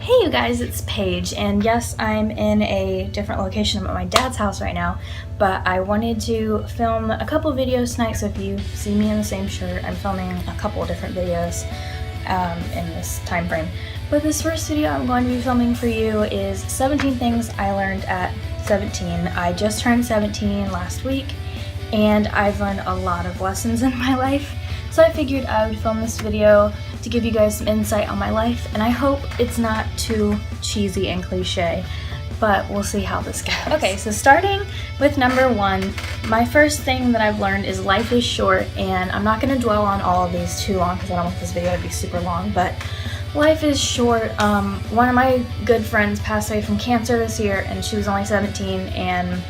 Hey you guys, it's Paige, and yes, I'm in a different location. I'm at my dad's house right now, but I wanted to film a couple videos tonight, so if you see me in the same shirt, I'm filming a couple of different videos in this time frame. But this first video I'm going to be filming for you is 17 things I learned at 17. I just turned 17 last week, and I've learned a lot of lessons in my life, so I figured I would film this video to give you guys some insight on my life, and I hope it's not too cheesy and cliche, but we'll see how this goes. Okay, so starting with number 1, my first thing that I've learned is life is short, and I'm not going to dwell on all of these too long because I don't want this video to be super long, but life is short. One of my good friends passed away from cancer this year, and she was only 17, and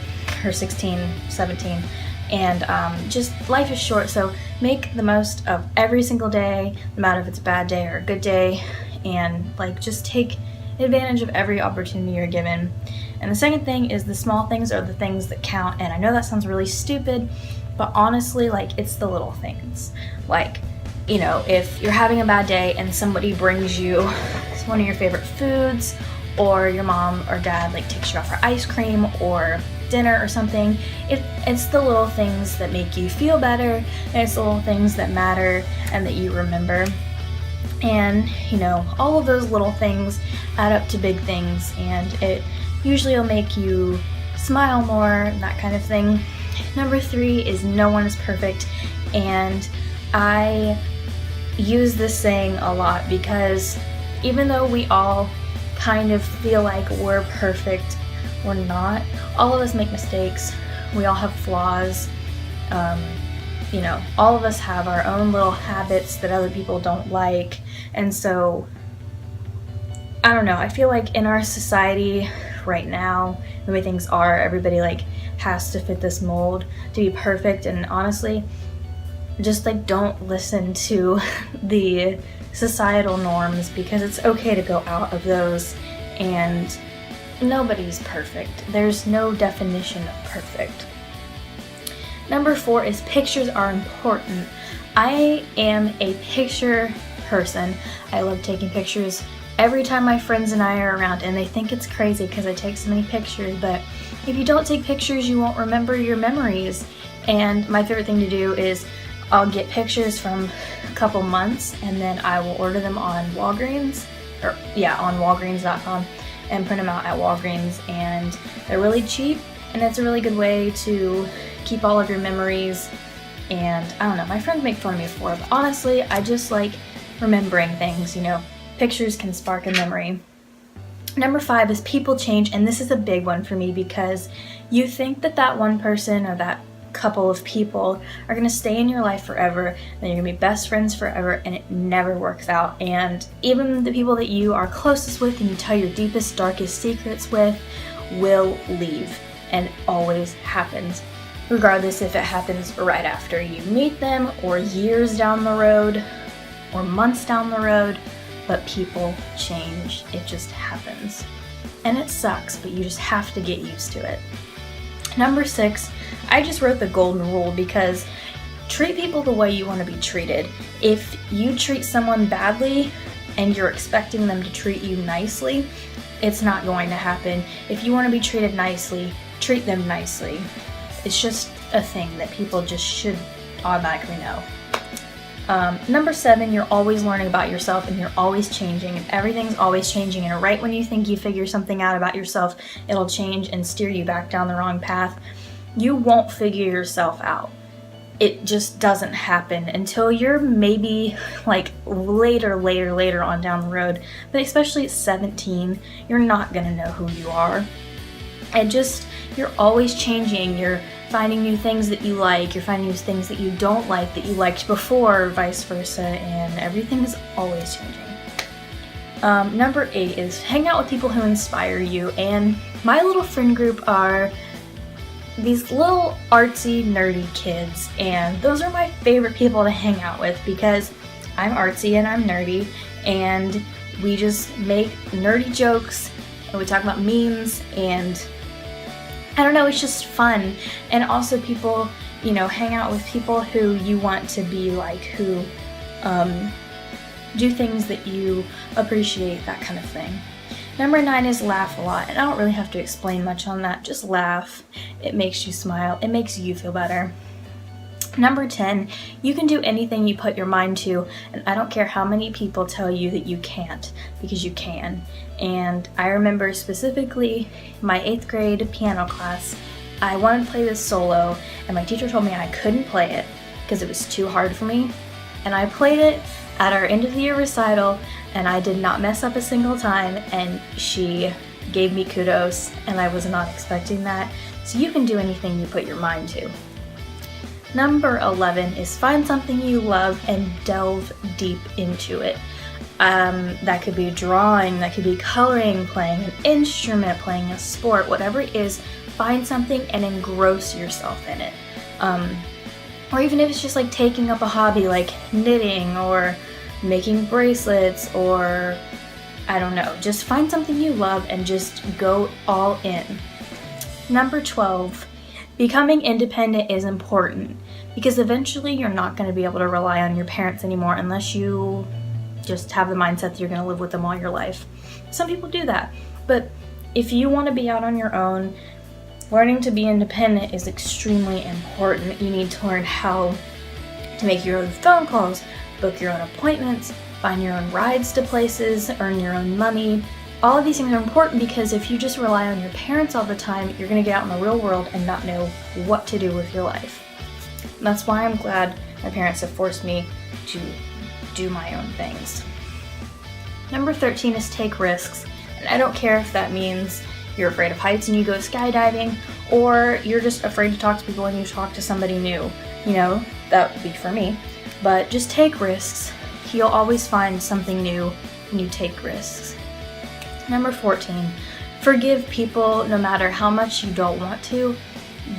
her 16, 17, and just life is short, so make the most of every single day, no matter if it's a bad day or a good day, and like just take advantage of every opportunity you're given. And the second thing is the small things are the things that count, and I know that sounds really stupid, but honestly, like, it's the little things. Like, you know, if you're having a bad day and somebody brings you one of your favorite foods, or your mom or dad like takes you out for ice cream or dinner or something, it's the little things that make you feel better, and it's the little things that matter and that you remember. And you know, all of those little things add up to big things, and it usually will make you smile more and that kind of thing. Number 3 is no one is perfect, and I use this saying a lot because even though we all kind of feel like we're perfect, we're not. All of us make mistakes. We all have flaws. You know, all of us have our own little habits that other people don't like. And so, I don't know, I feel like in our society right now, the way things are, everybody like has to fit this mold to be perfect. And honestly, just like don't listen to the societal norms, because it's okay to go out of those, and nobody's perfect. There's no definition of perfect. Number 4 is pictures are important. I am a picture person. I love taking pictures every time my friends and I are around, and they think it's crazy because I take so many pictures, but if you don't take pictures, you won't remember your memories. And my favorite thing to do is I'll get pictures from a couple months, and then I will order them on Walgreens, on Walgreens.com, and print them out at Walgreens, and they're really cheap, and it's a really good way to keep all of your memories. And I don't know, my friends make fun of me for it, but honestly, I just like remembering things, you know. Pictures can spark a memory. Number 5 is people change, and this is a big one for me because you think that that one person or that couple of people are going to stay in your life forever, and you're going to be best friends forever, and it never works out. And even the people that you are closest with and you tell your deepest, darkest secrets with will leave, and it always happens, regardless if it happens right after you meet them or years down the road or months down the road. But people change. It just happens, and it sucks, but you just have to get used to it. Number 6, I just wrote the golden rule because treat people the way you want to be treated. If you treat someone badly and you're expecting them to treat you nicely, it's not going to happen. If you want to be treated nicely, treat them nicely. It's just a thing that people just should automatically know. Number 7, you're always learning about yourself, and you're always changing, and everything's always changing, and right when you think you figure something out about yourself, it'll change and steer you back down the wrong path. You won't figure yourself out. It just doesn't happen until you're maybe like later on down the road, but especially at 17, you're not gonna know who you are. And just, you're always changing. You're finding new things that you like, you're finding new things that you don't like that you liked before, or vice versa, and everything is always changing. Number 8 is hang out with people who inspire you, and my little friend group are these little artsy, nerdy kids, and those are my favorite people to hang out with because I'm artsy and I'm nerdy, and we just make nerdy jokes, and we talk about memes, and I don't know, it's just fun. And also people, you know, hang out with people who you want to be like, who do things that you appreciate, that kind of thing. Number 9 is laugh a lot, and I don't really have to explain much on that. Just laugh. It makes you smile. It makes you feel better. Number 10, you can do anything you put your mind to, and I don't care how many people tell you that you can't, because you can. And I remember specifically my 8th grade piano class, I wanted to play this solo, and my teacher told me I couldn't play it because it was too hard for me. And I played it at our end of the year recital, and I did not mess up a single time, and she gave me kudos, and I was not expecting that. So you can do anything you put your mind to. Number 11 is find something you love and delve deep into it. That could be drawing, that could be coloring, playing an instrument, playing a sport, whatever it is, find something and engross yourself in it. Or even if it's just like taking up a hobby like knitting or making bracelets, or I don't know, just find something you love and just go all in. Number 12, becoming independent is important because eventually you're not going to be able to rely on your parents anymore unless you just have the mindset that you're going to live with them all your life. Some people do that, but if you want to be out on your own, learning to be independent is extremely important. You need to learn how to make your own phone calls, book your own appointments, find your own rides to places, earn your own money. All of these things are important because if you just rely on your parents all the time, you're going to get out in the real world and not know what to do with your life. And that's why I'm glad my parents have forced me to do my own things. Number 13 is take risks. And I don't care if that means you're afraid of heights and you go skydiving, or you're just afraid to talk to people and you talk to somebody new. You know, that would be for me. But just take risks. You'll always find something new when you take risks. Number 14, forgive people no matter how much you don't want to,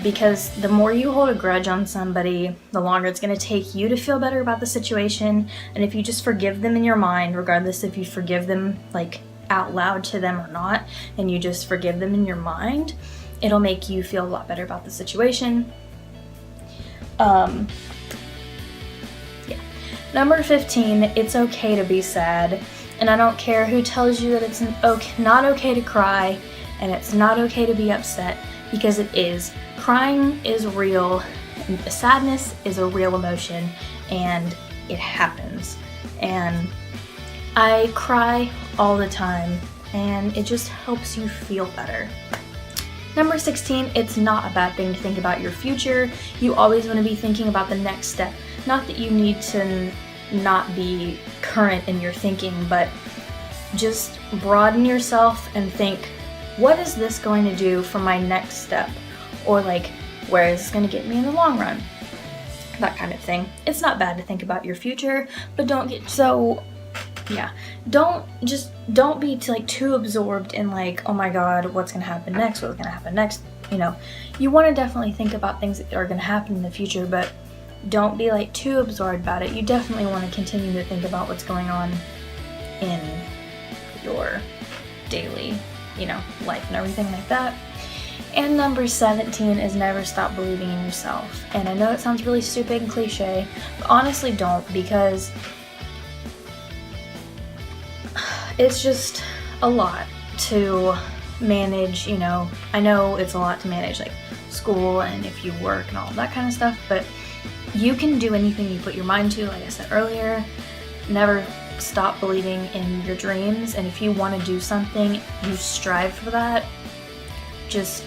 because the more you hold a grudge on somebody, the longer it's going to take you to feel better about the situation. And if you just forgive them in your mind, regardless if you forgive them like out loud to them or not, and you just forgive them in your mind, it'll make you feel a lot better about the situation. Number 15, it's okay to be sad. And I don't care who tells you that it's not okay to cry and it's not okay to be upset, because it is. Crying is real, and sadness is a real emotion, and it happens. And I cry all the time, and it just helps you feel better. Number 16, it's not a bad thing to think about your future. You always want to be thinking about the next step. Not that you need to not be current in your thinking, but just broaden yourself and think, what is this going to do for my next step? Or like, where is this going to get me in the long run? That kind of thing. It's not bad to think about your future, but don't get so, don't be too absorbed in like, oh my god, what's going to happen next? What's going to happen next? You know, you want to definitely think about things that are going to happen in the future, but don't be like too absorbed about it. You definitely want to continue to think about what's going on in your daily, life and everything like that. And number 17 is never stop believing in yourself. And I know it sounds really stupid and cliche, but honestly don't, because it's just a lot to manage, I know it's a lot to manage, like school and if you work and all that kind of stuff, but you can do anything you put your mind to. Like I said earlier, never stop believing in your dreams, and if you want to do something, you strive for that. Just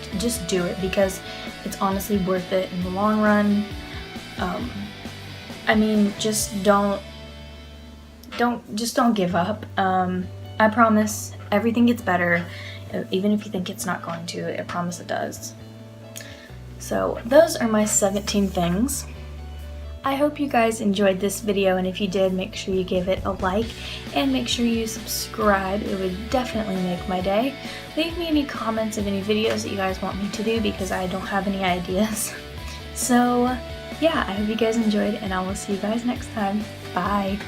do it, because it's honestly worth it in the long run. Just don't give up. I promise everything gets better, even if you think it's not going to. I promise it does. So those are my 17 things. I hope you guys enjoyed this video, and if you did, make sure you give it a like and make sure you subscribe. It would definitely make my day. Leave me any comments of any videos that you guys want me to do, because I don't have any ideas. So yeah, I hope you guys enjoyed, and I will see you guys next time. Bye!